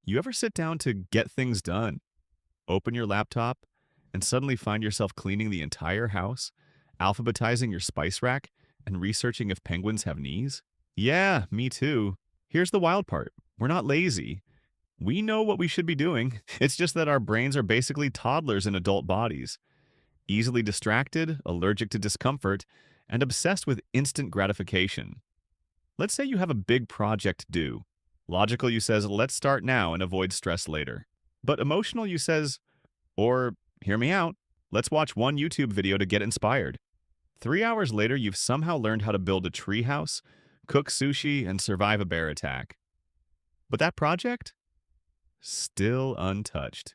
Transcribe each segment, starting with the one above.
You ever sit down to get things done, open your laptop, and suddenly find yourself cleaning the entire house, alphabetizing your spice rack, and researching if penguins have knees? Yeah, me too. Here's the wild part. We're not lazy. We know what we should be doing. It's just that our brains are basically toddlers in adult bodies, easily distracted, allergic to discomfort, and obsessed with instant gratification. Let's say you have a big project due. Logical you says, let's start now and avoid stress later. But emotional you says, or hear me out, let's watch one YouTube video to get inspired. 3 hours later, you've somehow learned how to build a treehouse, cook sushi, and survive a bear attack. But that project? Still untouched.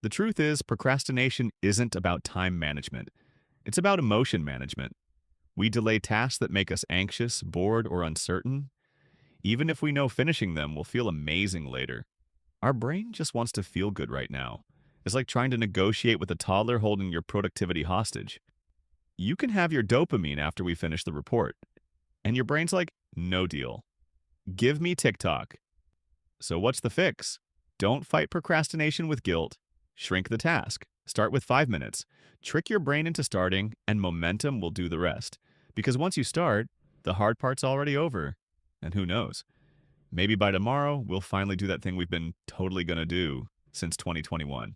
The truth is, procrastination isn't about time management. It's about emotion management. We delay tasks that make us anxious, bored, or uncertain, even if we know finishing them will feel amazing later. Our brain just wants to feel good right now. It's like trying to negotiate with a toddler holding your productivity hostage. You can have your dopamine after we finish the report. And your brain's like, no deal. Give me TikTok. So what's the fix? Don't fight procrastination with guilt. Shrink the task. Start with 5 minutes. Trick your brain into starting, and momentum will do the rest. Because once you start, the hard part's already over. And who knows? Maybe by tomorrow, we'll finally do that thing we've been totally gonna do since 2021.